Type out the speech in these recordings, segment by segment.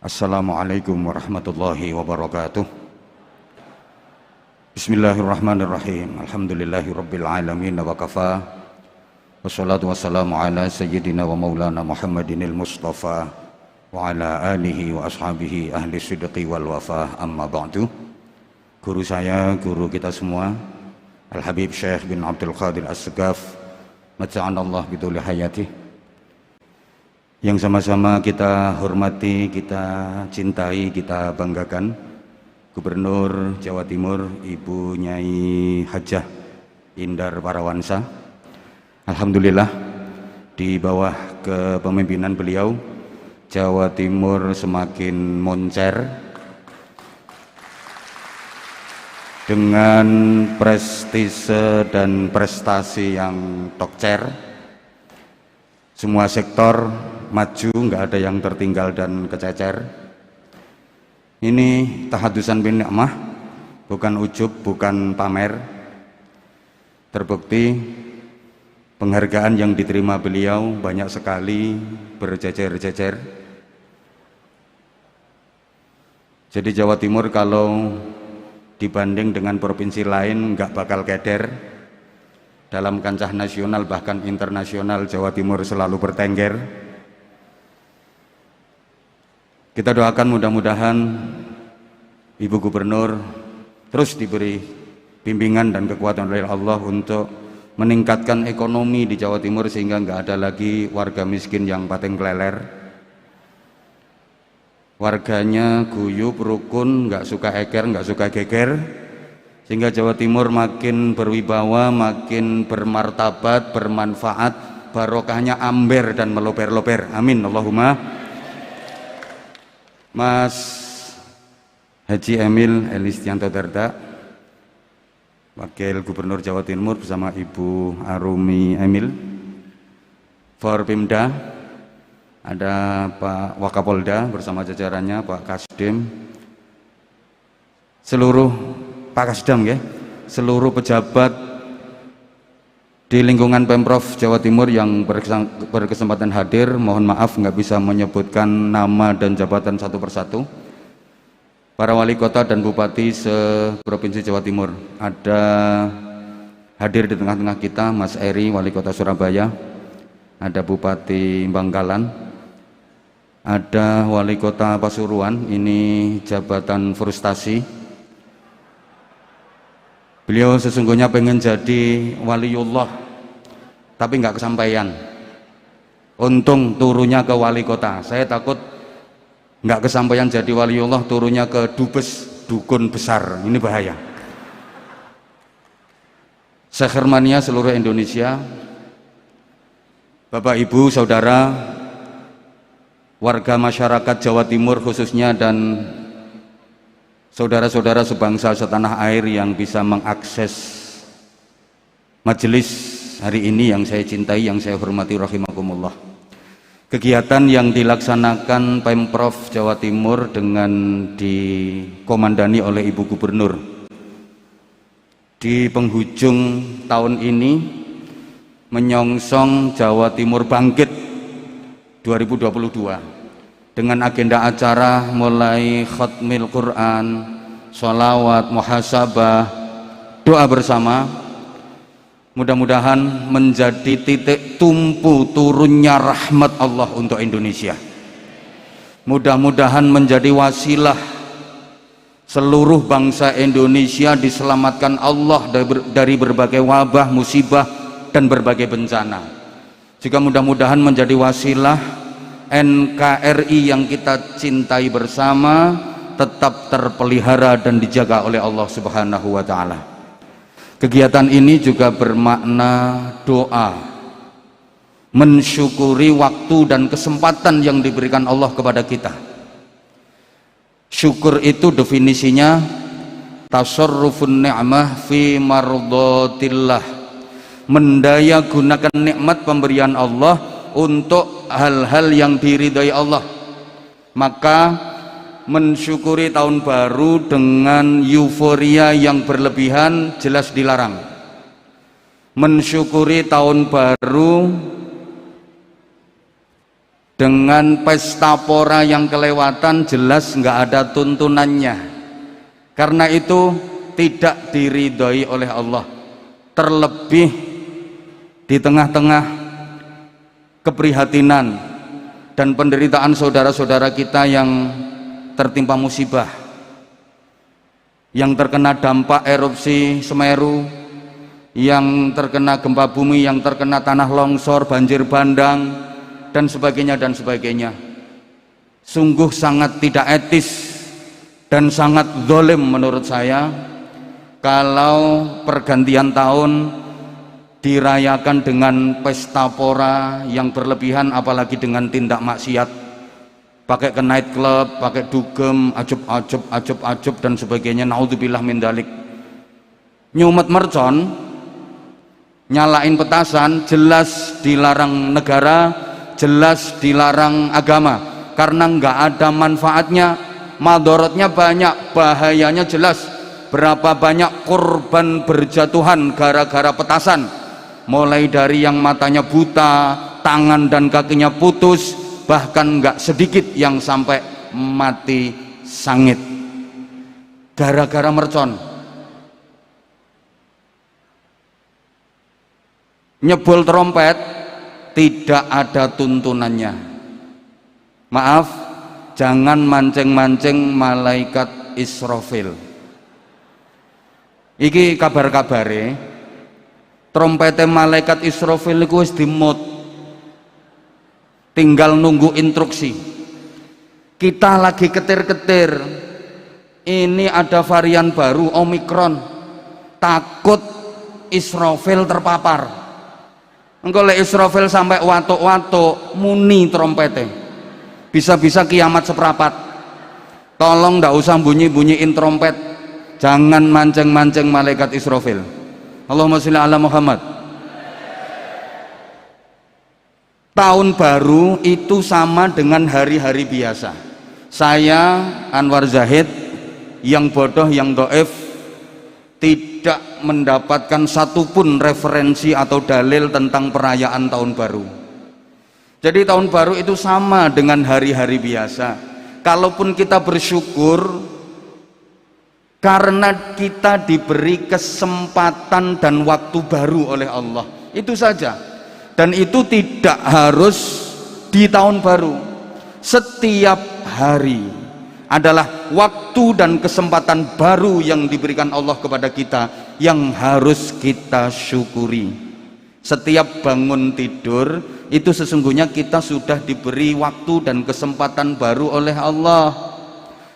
Assalamualaikum warahmatullahi wabarakatuh. Bismillahirrahmanirrahim. Alhamdulillahirabbil alamin wa kafa. Wassalatu wassalamu ala sayyidina wa maulana Muhammadinil Mustafa wa ala alihi wa ashabihi ahli sidqi wal wafa. Amma ba'du. Guru saya, guru kita semua, Al-Habib Syekh bin Abdul Qadir As-Segaf, mata'anallah biduli hayatih, yang sama-sama kita hormati, kita cintai, kita banggakan, Gubernur Jawa Timur Ibu Nyai Hajah Indar Parawansa. Alhamdulillah, di bawah kepemimpinan beliau, Jawa Timur semakin moncer dengan prestise dan prestasi yang tokcer. Semua sektor maju, nggak ada yang tertinggal dan kececer. Ini tahadusan bin ni'mah, bukan ujub, bukan pamer. Terbukti penghargaan yang diterima beliau banyak sekali, berjejer-jejer. Jadi Jawa Timur kalau dibanding dengan provinsi lain nggak bakal keder. Dalam kancah nasional bahkan internasional, Jawa Timur selalu bertengger. Kita doakan mudah-mudahan Ibu Gubernur terus diberi bimbingan dan kekuatan oleh Allah untuk meningkatkan ekonomi di Jawa Timur sehingga nggak ada lagi warga miskin yang pateng kleler. Warganya guyup, rukun, nggak suka eker, nggak suka geger, sehingga Jawa Timur makin berwibawa, makin bermartabat, bermanfaat, barokahnya amber dan meloper-loper. Amin Allahumma. Mas Haji Emil Elistianto Dardak, Wakil Gubernur Jawa Timur bersama Ibu Arumi Emil, Forpimda, ada Pak Wakapolda bersama jajarannya, Pak Kasdim, seluruh Pak Kasdam ya, seluruh pejabat di lingkungan Pemprov Jawa Timur yang berkesempatan hadir. Mohon maaf nggak bisa menyebutkan nama dan jabatan satu persatu. Para wali kota dan bupati se-Provinsi Jawa Timur, ada hadir di tengah-tengah kita Mas Eri, wali kota Surabaya, ada Bupati Bangkalan, ada wali kota Pasuruan, ini jabatan frustasi. Beliau sesungguhnya pengen jadi waliullah tapi nggak kesampaian. Untung turunnya ke wali kota. Saya takut nggak kesampaian jadi waliullah, turunnya ke dubes, dukun besar. Ini bahaya. Sekhermania seluruh Indonesia, Bapak Ibu Saudara, warga masyarakat Jawa Timur khususnya, dan saudara-saudara sebangsa setanah air yang bisa mengakses majelis hari ini yang saya cintai, yang saya hormati rahimakumullah. Kegiatan yang dilaksanakan Pemprov Jawa Timur dengan dikomandani oleh Ibu Gubernur di penghujung tahun ini menyongsong Jawa Timur Bangkit 2022 dengan agenda acara mulai khatmil Quran, sholawat, muhasabah, doa bersama. Mudah-mudahan menjadi titik tumpu turunnya rahmat Allah untuk Indonesia. Mudah-mudahan menjadi wasilah seluruh bangsa Indonesia diselamatkan Allah dari berbagai wabah, musibah, dan berbagai bencana. Juga mudah-mudahan menjadi wasilah NKRI yang kita cintai bersama tetap terpelihara dan dijaga oleh Allah Subhanahu wa Ta'ala. Kegiatan ini juga bermakna doa, mensyukuri waktu dan kesempatan yang diberikan Allah kepada kita. Syukur itu definisinya tasarrufun ni'mah fi mardatillah, mendaya gunakan nikmat pemberian Allah untuk hal-hal yang diridhai Allah. Maka mensyukuri tahun baru dengan euforia yang berlebihan jelas dilarang. Mensyukuri tahun baru Dengan pesta pora yang kelewatan jelas nggak ada tuntunannya. Karena itu tidak diridhoi oleh Allah. Terlebih di tengah-tengah keprihatinan dan penderitaan saudara-saudara kita yang tertimpa musibah, yang terkena dampak erupsi Semeru, yang terkena gempa bumi, yang terkena tanah longsor, banjir bandang, dan sebagainya dan sebagainya. Sungguh sangat tidak etis dan sangat zalim menurut saya kalau pergantian tahun dirayakan dengan pesta pora yang berlebihan, apalagi dengan tindak maksiat, pakai ke night club, pakai dugem, ajub dan sebagainya. Naudzubillah min dzalik. Nyumet mercon, nyalain petasan, jelas dilarang negara, jelas dilarang agama, karena nggak ada manfaatnya, madorotnya banyak, bahayanya jelas. Berapa banyak korban berjatuhan gara-gara petasan, mulai dari yang matanya buta, tangan dan kakinya putus, bahkan nggak sedikit yang sampai mati sangit gara-gara mercon. Nyebul trompet tidak ada tuntunannya. Maaf, jangan mancing-mancing malaikat Israfil. Iki kabar-kabare trompete malaikat Israfil iku wis dimut, tinggal nunggu instruksi. Kita lagi ketir-ketir, ini ada varian baru Omikron, takut Israfil terpapar. Engko lek Israfil sampai watuk-watuk muni trompete, bisa-bisa kiamat seprapat. Tolong ndak usah bunyi-bunyiin trompet, jangan mancing-mancing malaikat Israfil. Allahumma sholli ala Muhammad. Tahun baru itu sama dengan hari-hari biasa. Saya Anwar Zahid, yang bodoh, yang doif, tidak mendapatkan satupun referensi atau dalil tentang perayaan tahun baru. Jadi tahun baru itu sama dengan hari-hari biasa. Kalaupun kita bersyukur karena kita diberi kesempatan dan waktu baru oleh Allah, itu saja. Dan itu tidak harus di tahun baru. Setiap hari adalah waktu dan kesempatan baru yang diberikan Allah kepada kita, yang harus kita syukuri. Setiap bangun tidur itu sesungguhnya kita sudah diberi waktu dan kesempatan baru oleh Allah.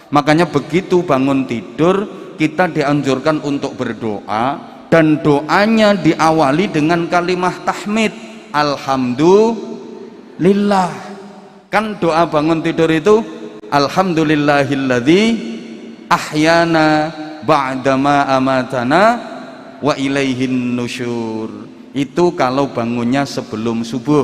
Makanya begitu bangun tidur kita dianjurkan untuk berdoa, dan doanya diawali dengan kalimat tahmid, alhamdulillah. Kan doa bangun tidur itu alhamdulillahilladzi ahyana ba'dama amatana wa ilaihin nusyur. Itu kalau bangunnya sebelum subuh.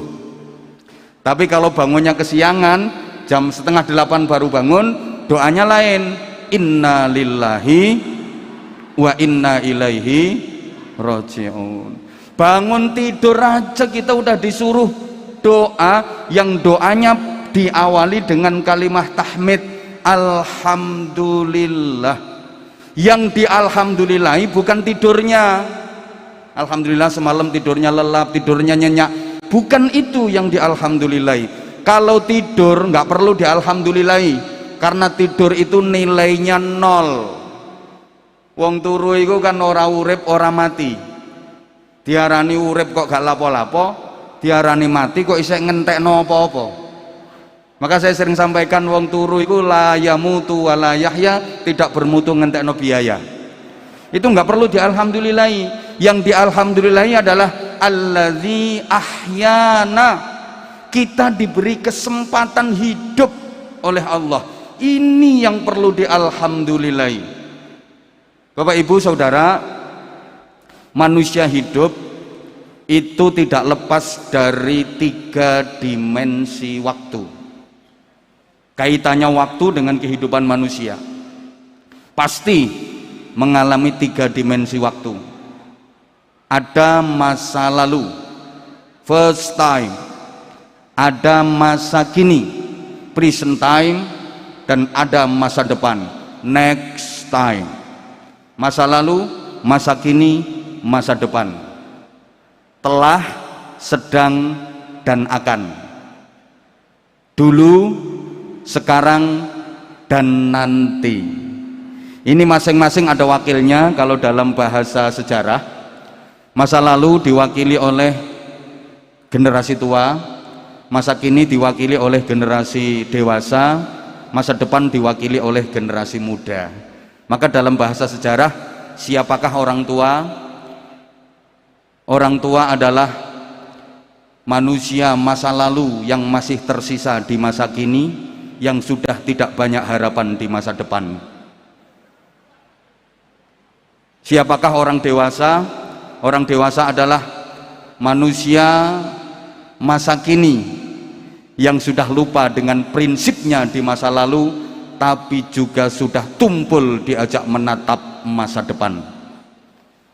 Tapi kalau bangunnya kesiangan, jam 7:30 baru bangun, doanya lain, inna lillahi wa inna ilaihi raji'un. Bangun tidur aja kita udah disuruh doa, yang doanya diawali dengan kalimat tahmid, alhamdulillah. Yang dialhamdulillahi bukan tidurnya, alhamdulillah semalam tidurnya lelap, tidurnya nyenyak, bukan itu yang dialhamdulillahi. Kalau tidur nggak perlu dialhamdulillahi, karena tidur itu nilainya 0. Wong turu itu kan ora urip ora mati, diarani urip kok gak lapo-lapo, diarani mati kok isek ngentekno apa-apa. Maka saya sering sampaikan, wong turu itu la yamutu wa la yahya, tidak bermutu ngentekno biaya. Itu nggak perlu dialhamdulillahi. Yang dialhamdulillahi adalah allazi ahyana, kita diberi kesempatan hidup oleh Allah. Ini yang perlu dialhamdulillahi. Bapak Ibu Saudara, manusia hidup itu tidak lepas dari 3 dimensi waktu. Kaitannya waktu dengan kehidupan manusia pasti mengalami 3 dimensi waktu. Ada masa lalu, first time, ada masa kini, present time, dan ada masa depan, next time. Masa lalu, masa kini, masa depan, telah, sedang, dan akan, dulu, sekarang, dan nanti. Ini masing-masing ada wakilnya. Kalau dalam bahasa sejarah, masa lalu diwakili oleh generasi tua, masa kini diwakili oleh generasi dewasa, masa depan diwakili oleh generasi muda. Maka dalam bahasa sejarah, siapakah orang tua? Orang tua adalah manusia masa lalu yang masih tersisa di masa kini, yang sudah tidak banyak harapan di masa depan. Siapakah orang dewasa? Orang dewasa adalah manusia masa kini yang sudah lupa dengan prinsipnya di masa lalu, tapi juga sudah tumpul diajak menatap masa depan.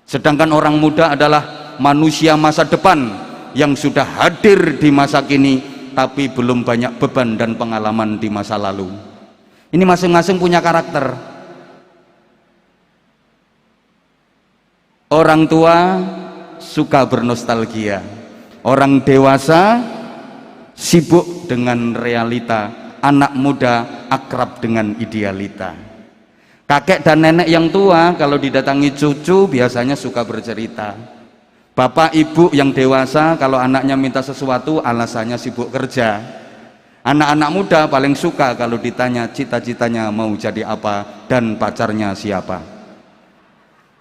Sedangkan orang muda adalah manusia masa depan yang sudah hadir di masa kini, tapi belum banyak beban dan pengalaman di masa lalu. Ini masing-masing punya karakter. Orang tua suka bernostalgia, orang dewasa sibuk dengan realita, anak muda akrab dengan idealita. Kakek dan nenek yang tua kalau didatangi cucu biasanya suka bercerita. Bapak ibu yang dewasa kalau anaknya minta sesuatu alasannya sibuk kerja. Anak-anak muda paling suka kalau ditanya cita-citanya mau jadi apa dan pacarnya siapa.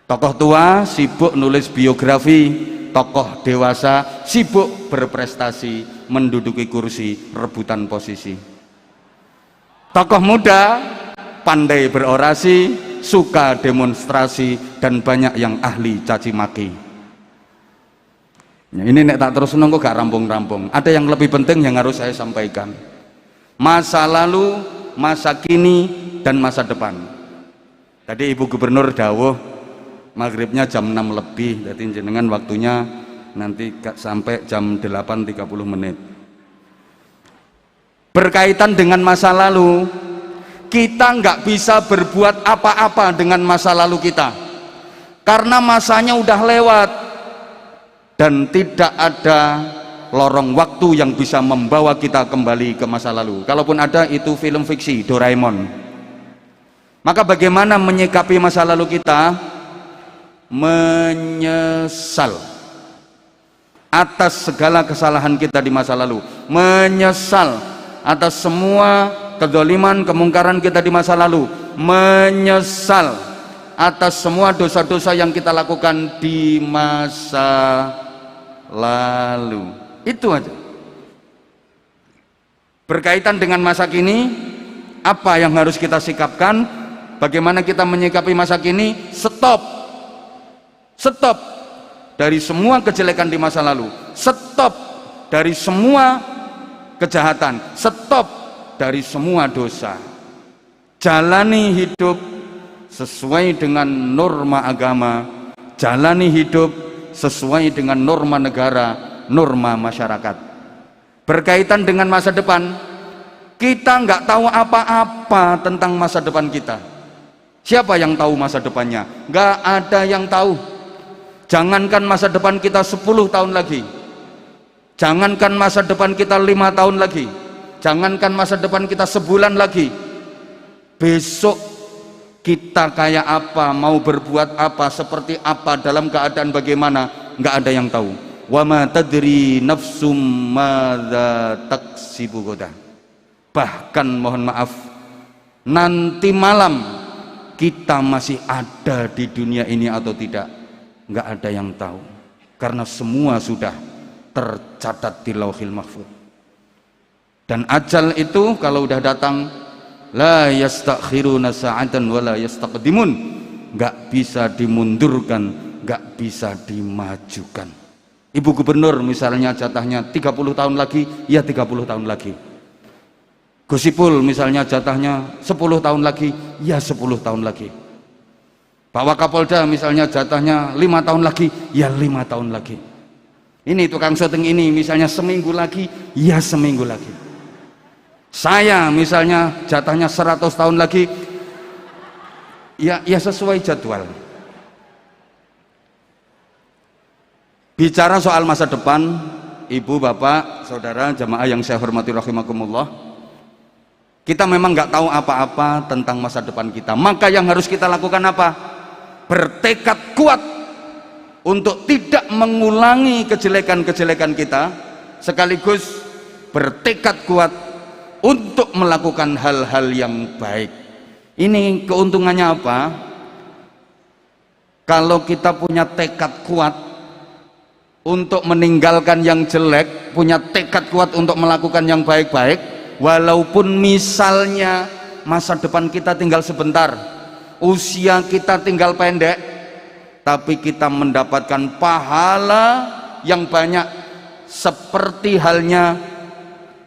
Tokoh tua sibuk nulis biografi, tokoh dewasa sibuk berprestasi, menduduki kursi, rebutan posisi. Tokoh muda pandai berorasi, suka demonstrasi, dan banyak yang ahli caci maki. Ini nek tak terus nunggu gak rampung-rampung. Ada yang lebih penting yang harus saya sampaikan. Masa lalu, masa kini, dan masa depan. Tadi Ibu Gubernur dawuh maghribnya jam 6 lebih, jadi jenengan waktunya nanti sampai jam 8.30 menit. Berkaitan dengan masa lalu, kita nggak bisa berbuat apa-apa dengan masa lalu kita karena masanya udah lewat dan tidak ada lorong waktu yang bisa membawa kita kembali ke masa lalu. Kalaupun ada, itu film fiksi Doraemon. Maka bagaimana menyikapi masa lalu kita? Menyesal atas segala kesalahan kita di masa lalu, menyesal atas semua kezaliman, kemungkaran kita di masa lalu, menyesal atas semua dosa-dosa yang kita lakukan di masa lalu. Itu aja. Berkaitan dengan masa kini, apa yang harus kita sikapkan? Bagaimana kita menyikapi masa kini? Stop dari semua kejelekan di masa lalu, stop dari semua kejahatan, stop dari semua dosa. Jalani hidup sesuai dengan norma agama, jalani hidup sesuai dengan norma negara, norma masyarakat. Berkaitan dengan masa depan, kita nggak tahu apa-apa tentang masa depan kita. Siapa yang tahu masa depannya? Nggak ada yang tahu. Jangankan masa depan kita 10 tahun lagi, jangankan masa depan kita 5 tahun lagi, jangankan masa depan kita sebulan lagi, besok kita kayak apa, mau berbuat apa, seperti apa, dalam keadaan bagaimana, nggak ada yang tahu. Wa ma tadri nafsum madza taksibu ghadan. Bahkan mohon maaf, nanti malam kita masih ada di dunia ini atau tidak, nggak ada yang tahu, karena semua sudah tercatat di Lauhil Mahfuz. Dan ajal itu kalau udah datang, la yastakhiruna sa'atan wa la yastaqdimun, nggak bisa dimundurkan, nggak bisa dimajukan. Ibu Gubernur misalnya jatahnya 30 tahun lagi, ya 30 tahun lagi. Gus Ipul misalnya jatahnya 10 tahun lagi, ya 10 tahun lagi. Pak Wakapolda misalnya jatahnya 5 tahun lagi, ya 5 tahun lagi. Ini tukang syuting ini misalnya seminggu lagi, ya seminggu lagi. Saya misalnya jatahnya 100 tahun lagi, ya sesuai jadwal. Bicara soal masa depan, ibu, bapak, saudara, jamaah yang saya hormati rahimakumullah, kita memang nggak tahu apa-apa tentang masa depan kita. Maka yang harus kita lakukan apa? Bertekad kuat untuk tidak mengulangi kejelekan-kejelekan kita, sekaligus bertekad kuat untuk melakukan hal-hal yang baik. Ini keuntungannya apa? Kalau kita punya tekad kuat untuk meninggalkan yang jelek, punya tekad kuat untuk melakukan yang baik-baik, walaupun misalnya masa depan kita tinggal sebentar, usia kita tinggal pendek, tapi kita mendapatkan pahala yang banyak, seperti halnya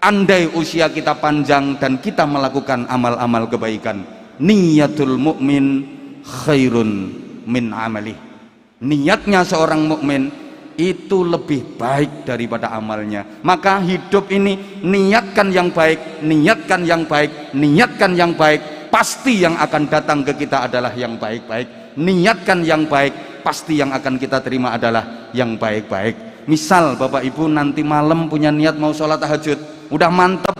andai usia kita panjang dan kita melakukan amal-amal kebaikan. Niyatul mukmin khairun min amalih. Niatnya seorang mukmin itu lebih baik daripada amalnya. Maka hidup ini niatkan yang baik, niatkan yang baik, niatkan yang baik, pasti yang akan datang ke kita adalah yang baik-baik. Niatkan yang baik, pasti yang akan kita terima adalah yang baik-baik. Misal Bapak Ibu nanti malam punya niat mau sholat tahajud, udah mantep,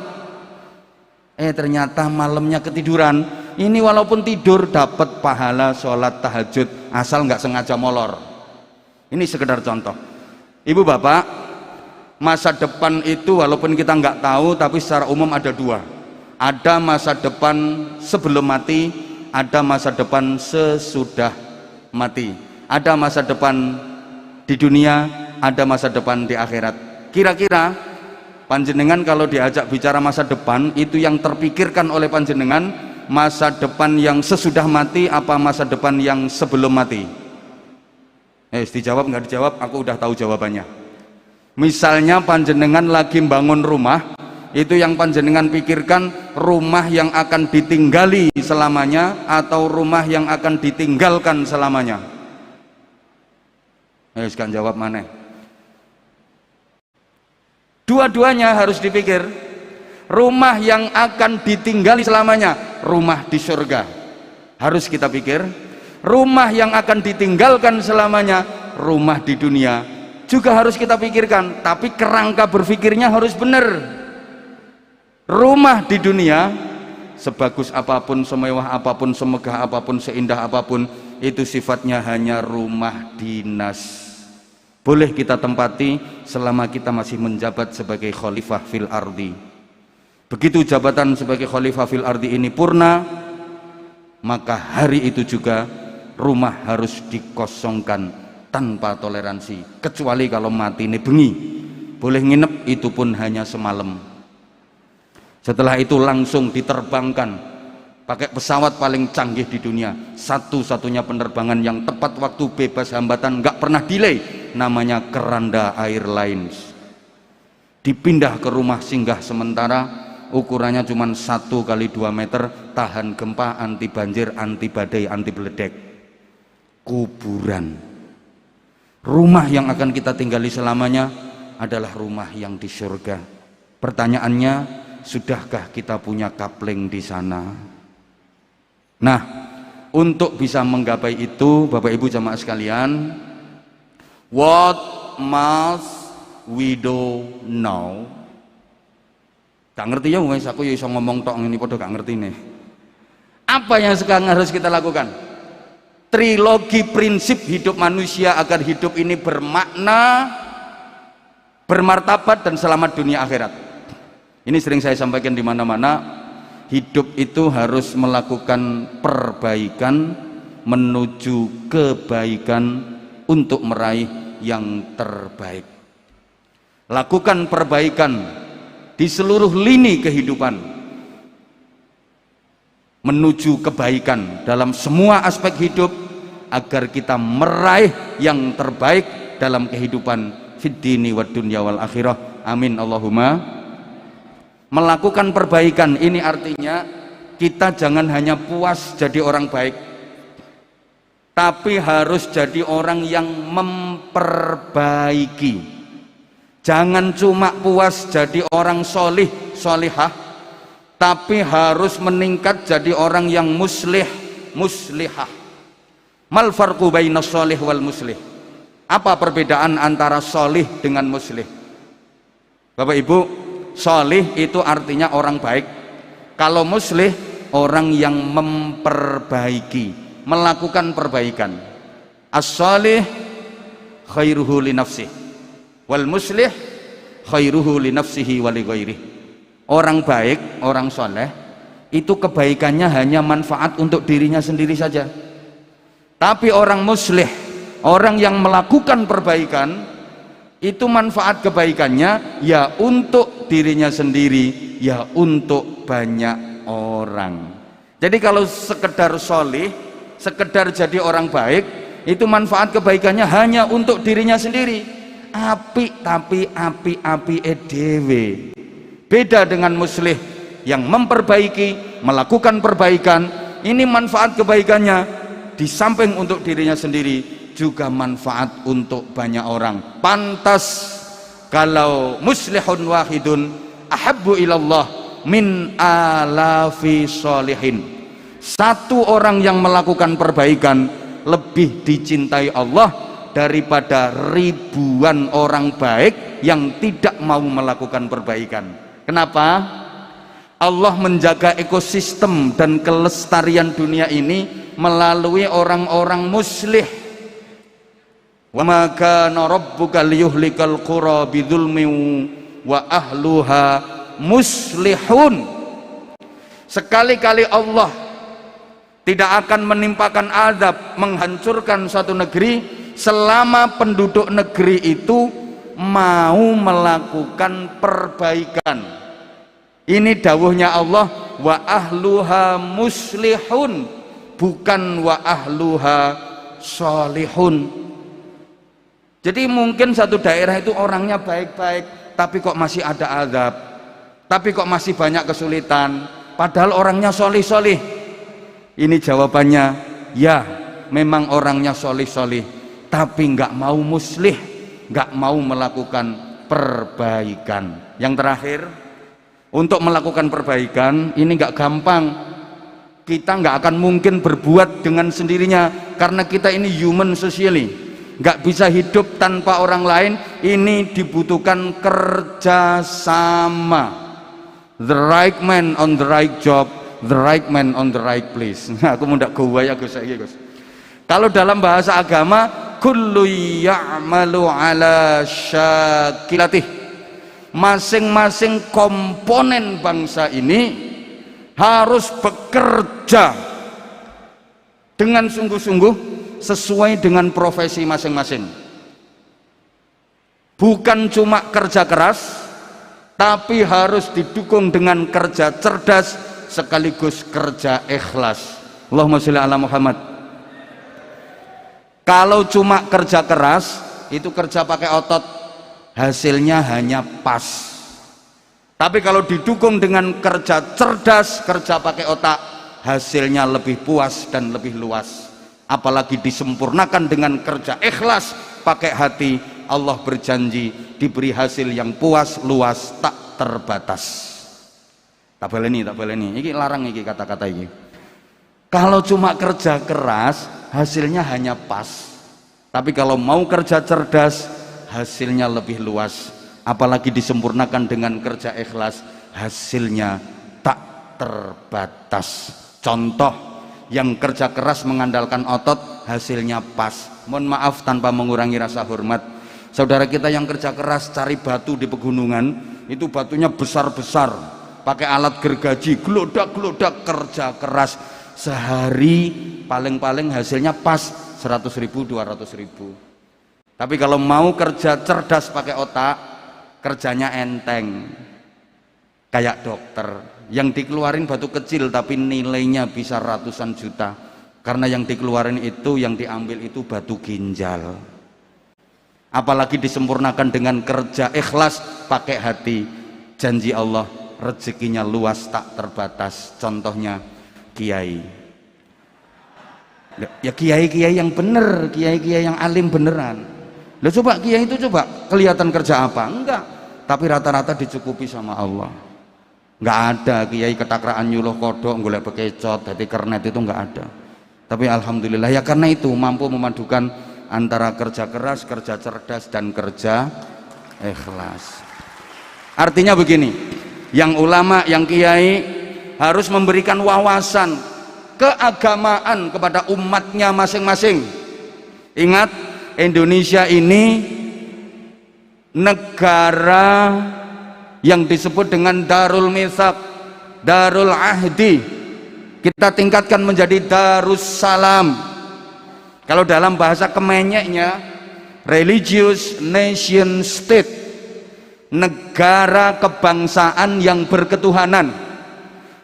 ternyata malamnya ketiduran. Ini walaupun tidur dapat pahala sholat tahajud, asal nggak sengaja molor. Ini sekedar contoh. Ibu bapak, masa depan itu walaupun kita nggak tahu, tapi secara umum ada dua. Ada masa depan sebelum mati, ada masa depan sesudah mati. Ada masa depan di dunia, ada masa depan di akhirat. Kira-kira panjenengan kalau diajak bicara masa depan, itu yang terpikirkan oleh panjenengan masa depan yang sesudah mati apa masa depan yang sebelum mati? Dijawab nggak dijawab, aku udah tahu jawabannya. Misalnya panjenengan lagi bangun rumah, itu yang panjenengan pikirkan rumah yang akan ditinggali selamanya atau rumah yang akan ditinggalkan selamanya? Sekarang jawab mana? Dua-duanya harus dipikir. Rumah yang akan ditinggali selamanya, rumah di surga, harus kita pikir. Rumah yang akan ditinggalkan selamanya, rumah di dunia, juga harus kita pikirkan. Tapi kerangka berpikirnya harus benar. Rumah di dunia, sebagus apapun, semewah apapun, semegah apapun, seindah apapun, itu sifatnya hanya rumah dinas. Boleh kita tempati selama kita masih menjabat sebagai khalifah fil ardi. Begitu jabatan sebagai khalifah fil ardi ini purna, maka hari itu juga rumah harus dikosongkan tanpa toleransi, kecuali kalau mati ini bengi, boleh nginep, itu pun hanya semalam. Setelah itu langsung diterbangkan pakai pesawat paling canggih di dunia, satu-satunya penerbangan yang tepat waktu, bebas hambatan, nggak pernah delay, namanya Keranda Airlines. Dipindah ke rumah singgah sementara, ukurannya cuma 1 kali 2 meter, tahan gempa, anti banjir, anti badai, anti beledek. Kuburan. Rumah yang akan kita tinggali selamanya adalah rumah yang di surga. Pertanyaannya, sudahkah kita punya kapling di sana? Nah, untuk bisa menggapai itu, Bapak Ibu jamaah sekalian, what must we do now? Gak ngerti ya, wes aku ya iso ngomong tok ini podo gak ngerti nih. Apa yang sekarang harus kita lakukan? Trilogi prinsip hidup manusia agar hidup ini bermakna, bermartabat dan selamat dunia akhirat. Ini sering saya sampaikan di mana-mana. Hidup itu harus melakukan perbaikan menuju kebaikan untuk meraih yang terbaik. Lakukan perbaikan di seluruh lini kehidupan menuju kebaikan dalam semua aspek hidup agar kita meraih yang terbaik dalam kehidupan fid dini wad dunya wal akhirah. Amin Allahumma. Melakukan perbaikan ini artinya kita jangan hanya puas jadi orang baik, tapi harus jadi orang yang memperbaiki. Jangan cuma puas jadi orang solih solihah, tapi harus meningkat jadi orang yang muslih muslihah. Mal farqu bainas solih wal muslih? Apa perbedaan antara solih dengan muslih? Bapak Ibu, solih itu artinya orang baik. Kalau muslih, orang yang memperbaiki, melakukan perbaikan. As-solih khairuhu li nafsih, wal muslih khairuhu li nafsihi wa li ghairih. Orang baik, orang soleh, itu kebaikannya hanya manfaat untuk dirinya sendiri saja. Tapi orang muslih, orang yang melakukan perbaikan, itu manfaat kebaikannya ya untuk dirinya sendiri, ya untuk banyak orang. Jadi kalau sekedar solih, sekedar jadi orang baik, itu manfaat kebaikannya hanya untuk dirinya sendiri. Api tapi api dhewe. Beda dengan muslih yang memperbaiki, melakukan perbaikan. Ini manfaat kebaikannya di samping untuk dirinya sendiri, juga manfaat untuk banyak orang. Pantas kalau muslihun wahidun ahabbu ilallah min alafi solihin. Satu orang yang melakukan perbaikan lebih dicintai Allah daripada ribuan orang baik yang tidak mau melakukan perbaikan. Kenapa? Allah menjaga ekosistem dan kelestarian dunia ini melalui orang-orang muslih. Wa ma kana rabbuka liyuhlikal qura bidzulmin wa ahluha muslihun. Sekali-kali Allah tidak akan menimpakan azab, menghancurkan suatu negeri selama penduduk negeri itu mau melakukan perbaikan. Ini dawuhnya Allah, wa ahluha muslihun, bukan wa ahluha solihun. Jadi mungkin satu daerah itu orangnya baik-baik, tapi kok masih ada azab, tapi kok masih banyak kesulitan, padahal orangnya solih-solih. Ini jawabannya, ya memang orangnya solih-solih, tapi nggak mau muslih, nggak mau melakukan perbaikan. Yang terakhir, untuk melakukan perbaikan ini nggak gampang. Kita nggak akan mungkin berbuat dengan sendirinya, karena kita ini human socially, nggak bisa hidup tanpa orang lain. Ini dibutuhkan kerjasama. The right man on the right job, the right man on the right place. Aku mau ndak gowa ya Gus saiki Gus. Kalau dalam bahasa agama, kullu ya'malu ala syakilatih. Masing-masing komponen bangsa ini harus bekerja dengan sungguh-sungguh sesuai dengan profesi masing-masing. Bukan cuma kerja keras, tapi harus didukung dengan kerja cerdas sekaligus kerja ikhlas. Allahumma sholli ala Muhammad. Kalau cuma kerja keras, itu kerja pakai otot, hasilnya hanya pas. Tapi kalau didukung dengan kerja cerdas, kerja pakai otak, hasilnya lebih puas dan lebih luas. Apalagi disempurnakan dengan kerja ikhlas pakai hati, Allah berjanji diberi hasil yang puas, luas, tak terbatas. Tak boleh nih, ini larang ini kata-kata ini. Kalau cuma kerja keras, hasilnya hanya pas. Tapi kalau mau kerja cerdas, hasilnya lebih luas. Apalagi disempurnakan dengan kerja ikhlas, hasilnya tak terbatas. Contoh, yang kerja keras mengandalkan otot, hasilnya pas. Mohon maaf tanpa mengurangi rasa hormat, saudara kita yang kerja keras cari batu di pegunungan, itu batunya besar-besar, pakai alat gergaji, gelodak-gelodak, kerja keras. Sehari paling-paling hasilnya pas 100.000, 200.000. Tapi kalau mau kerja cerdas pakai otak, kerjanya enteng. Kayak dokter yang dikeluarin batu kecil tapi nilainya bisa ratusan juta, karena yang dikeluarin itu, yang diambil itu batu ginjal. Apalagi disempurnakan dengan kerja ikhlas pakai hati, janji Allah rezekinya luas tak terbatas. Contohnya kiai, ya kiai-kiai yang bener, kiai-kiai yang alim beneran. Lah coba kiai itu coba kelihatan kerja apa? Enggak. Tapi rata-rata dicukupi sama Allah. Enggak ada kiai ketakraan nyuluh kodok golek bekecot dadi kernet, itu enggak ada. Tapi alhamdulillah ya, karena itu mampu memadukan antara kerja keras, kerja cerdas, dan kerja ikhlas. Artinya begini, yang ulama, yang kiai harus memberikan wawasan keagamaan kepada umatnya masing-masing. Ingat, Indonesia ini negara yang disebut dengan Darul Mitsaq, Darul Ahdi. Kita tingkatkan menjadi Darussalam. Kalau dalam bahasa kemenyeknya, religious nation state, negara kebangsaan yang berketuhanan.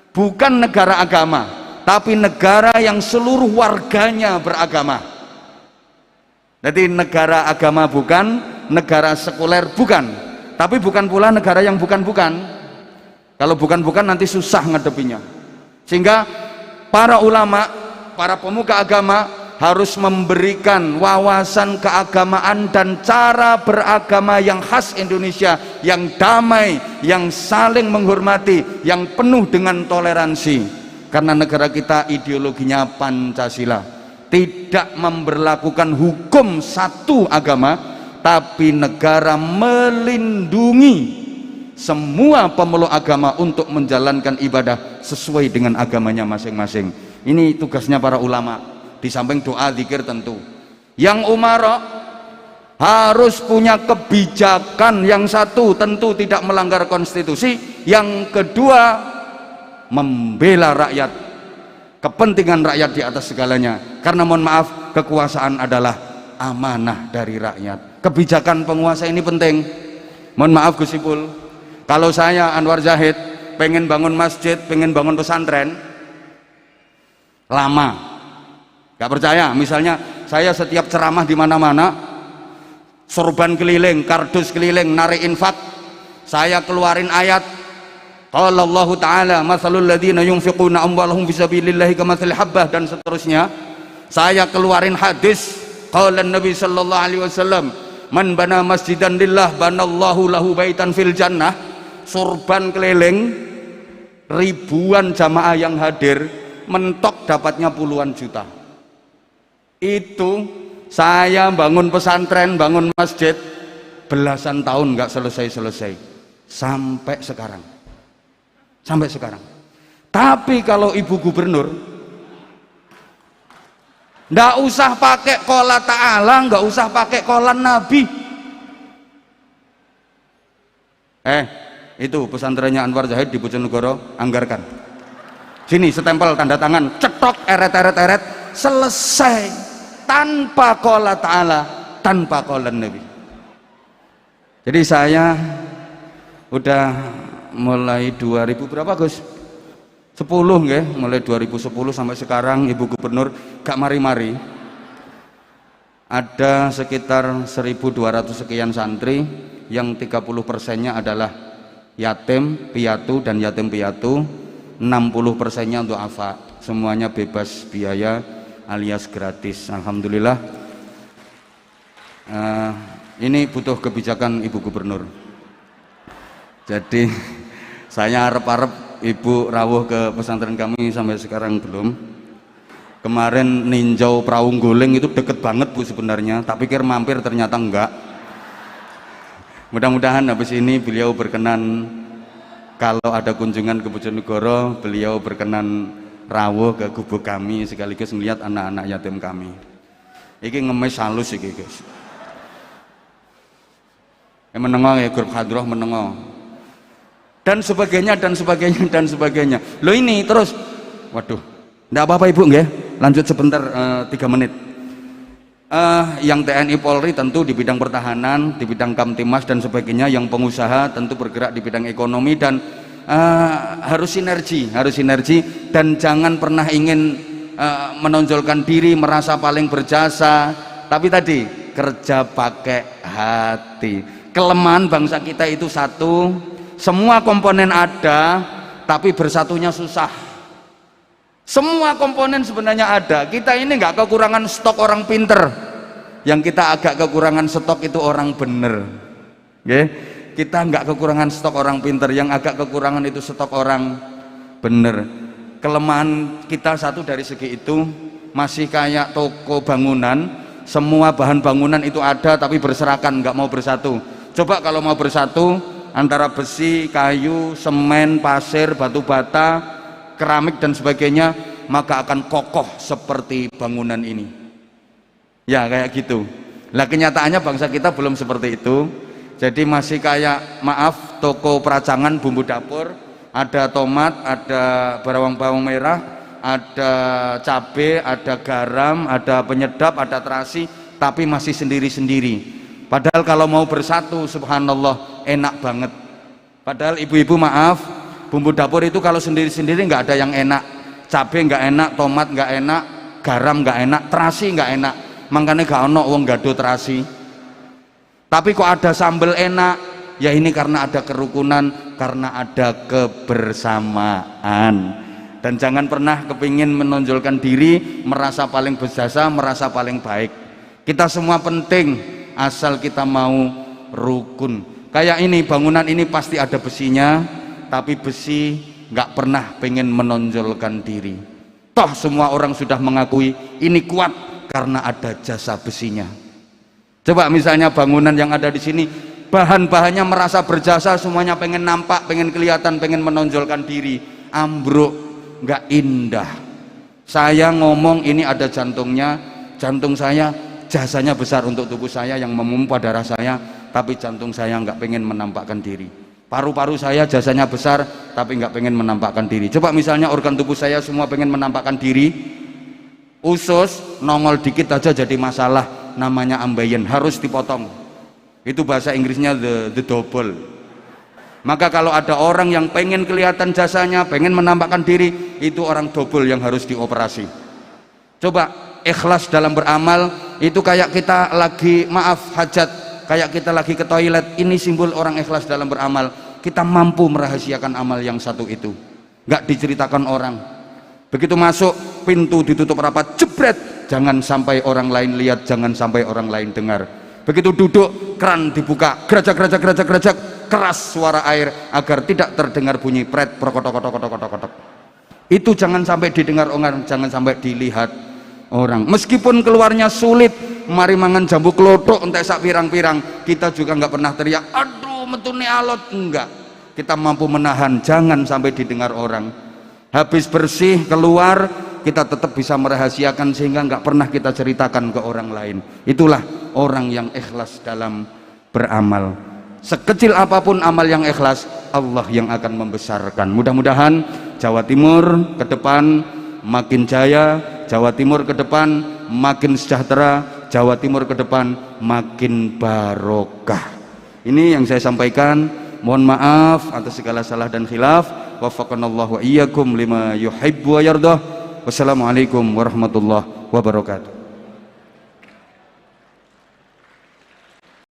Bukan negara agama, tapi negara yang seluruh warganya beragama. Jadi negara agama bukan, negara sekuler bukan, tapi bukan pula negara yang bukan-bukan. Kalau bukan-bukan nanti susah ngadepinya. Sehingga para ulama, para pemuka agama harus memberikan wawasan keagamaan dan cara beragama yang khas Indonesia, yang damai, yang saling menghormati, yang penuh dengan toleransi. Karena negara kita ideologinya Pancasila, tidak memberlakukan hukum satu agama, tapi negara melindungi semua pemeluk agama untuk menjalankan ibadah sesuai dengan agamanya masing-masing. Ini tugasnya para ulama. Di samping doa zikir tentu, yang umara harus punya kebijakan. Yang satu tentu tidak melanggar konstitusi, yang kedua membela rakyat, kepentingan rakyat di atas segalanya. Karena mohon maaf, kekuasaan adalah amanah dari rakyat. Kebijakan penguasa ini penting. Mohon maaf Gus Ipul, kalau saya Anwar Zahid pengen bangun masjid, pengen bangun pesantren, lama. Gak percaya? Misalnya saya setiap ceramah di mana-mana, sorban keliling, kardus keliling, narik infak, saya keluarin ayat qala Allah Ta'ala mathalul ladzina yunfiquna amwalahum fisabilillahi kamathali habbah, dan seterusnya. Saya keluarin hadis qala Nabi sallallahu alaihi wasallam man bana masjidan lillah banallahu lahu baitan fil jannah. Sorban keliling, ribuan jamaah yang hadir, mentok dapatnya puluhan juta. Itu saya bangun pesantren, bangun masjid belasan tahun nggak selesai-selesai sampai sekarang. Tapi kalau ibu gubernur nggak usah pakai qola ta'ala, nggak usah pakai qola nabi. Itu pesantrennya Anwar Zahid di Bojonegoro, anggarkan. Sini setempel tanda tangan, cetok, eret, selesai. Tanpa qola ta'ala, tanpa qola nabi. Jadi saya udah mulai 2000 berapa Gus? 10 nggih, mulai 2010 sampai sekarang Ibu Gubernur gak mari-mari. Ada sekitar 1200 sekian santri yang 30%-nya adalah yatim piatu dan yatim piatu, 60%-nya untuk afa. Semuanya bebas biaya alias gratis. Alhamdulillah. Ini butuh kebijakan Ibu Gubernur. Jadi saya harap Ibu rawuh ke pesantren kami, sampai sekarang belum. Kemarin ninjau perahu guling itu deket banget Bu sebenarnya, tak pikir mampir ternyata enggak. Mudah-mudahan habis ini beliau berkenan, kalau ada kunjungan ke Bojonegoro, beliau berkenan rawuh ke gubuk kami sekaligus melihat anak-anak yatim kami. Iki ngemis halus iki guys. Menengok ya grup hadroh menengok. Dan sebagainya. Loh ini terus, waduh, enggak apa-apa Ibu nggih. Lanjut sebentar 3 menit. Yang TNI Polri tentu di bidang pertahanan, di bidang Kamtimas dan sebagainya. Yang pengusaha tentu bergerak di bidang ekonomi dan harus sinergi dan jangan pernah ingin menonjolkan diri, merasa paling berjasa, tapi tadi kerja pakai hati. Kelemahan bangsa kita itu satu, semua komponen ada tapi bersatunya susah. Semua komponen sebenarnya ada, kita ini nggak kekurangan stok orang pinter Yang kita agak kekurangan stok itu orang bener. Nggih. Kita enggak kekurangan stok orang pinter, yang agak kekurangan itu stok orang bener. Kelemahan kita satu dari segi itu, masih kayak toko bangunan, semua bahan bangunan itu ada tapi berserakan, enggak mau bersatu. Coba kalau mau bersatu antara besi, kayu, semen, pasir, batu bata, keramik dan sebagainya, maka akan kokoh seperti bangunan ini. Ya kayak gitu. Lah kenyataannya bangsa kita belum seperti itu. Jadi masih kayak, maaf, toko peracangan bumbu dapur, ada tomat, ada bawang merah, ada cabai, ada garam, ada penyedap, ada terasi, tapi masih sendiri-sendiri. Padahal kalau mau bersatu, subhanallah, enak banget. Padahal ibu-ibu maaf, bumbu dapur itu kalau sendiri-sendiri nggak ada yang enak. Cabai nggak enak, tomat nggak enak, garam nggak enak, terasi nggak enak. Makanya gak ono wong gado terasi. Tapi kok ada sambal enak? Ya ini karena ada kerukunan, karena ada kebersamaan. Dan jangan pernah kepingin menonjolkan diri, merasa paling berjasa, merasa paling baik. Kita semua penting, asal kita mau rukun. Kayak ini, bangunan ini pasti ada besinya, tapi besi gak pernah pengen menonjolkan diri. Toh semua orang sudah mengakui ini kuat karena ada jasa besinya. Coba misalnya bangunan yang ada di sini, bahan-bahannya merasa berjasa, semuanya pengen nampak, pengen kelihatan, pengen menonjolkan diri, ambruk, nggak indah. Saya ngomong ini ada jantungnya, jantung saya jasanya besar untuk tubuh saya yang memompa darah saya, tapi jantung saya nggak pengen menampakkan diri. Paru-paru saya jasanya besar, tapi nggak pengen menampakkan diri. Coba misalnya organ tubuh saya semua pengen menampakkan diri, usus nongol dikit aja jadi masalah, namanya ambeien, harus dipotong. Itu bahasa Inggrisnya the double. Maka kalau ada orang yang pengen kelihatan jasanya, pengen menampakkan diri, itu orang double yang harus dioperasi. Coba ikhlas dalam beramal itu kayak kita lagi, maaf, hajat, kayak kita lagi ke toilet, ini simbol orang ikhlas dalam beramal. Kita mampu merahasiakan amal yang satu itu, nggak diceritakan orang. Begitu masuk, pintu ditutup rapat, jebret, jangan sampai orang lain lihat, jangan sampai orang lain dengar. Begitu duduk, keran dibuka, gerajak, keras suara air agar tidak terdengar bunyi pret, prokotok. Itu jangan sampai didengar orang, jangan sampai dilihat orang. Meskipun keluarnya sulit, mari mangan jambu klothok entek sak pirang-pirang, kita juga nggak pernah teriak, aduh metune alot, enggak. Kita mampu menahan, jangan sampai didengar orang. Habis bersih keluar, kita tetap bisa merahasiakan sehingga nggak pernah kita ceritakan ke orang lain. Itulah orang yang ikhlas dalam beramal. Sekecil apapun amal yang ikhlas, Allah yang akan membesarkan. Mudah-mudahan Jawa Timur ke depan makin jaya, Jawa Timur ke depan makin sejahtera, Jawa Timur ke depan makin barokah. Ini yang saya sampaikan. Mohon maaf atas segala salah dan khilaf. Waffaqanallahu wa iyyakum lima yuhibbu wa yardah. Wassalamualaikum warahmatullahi wabarakatuh.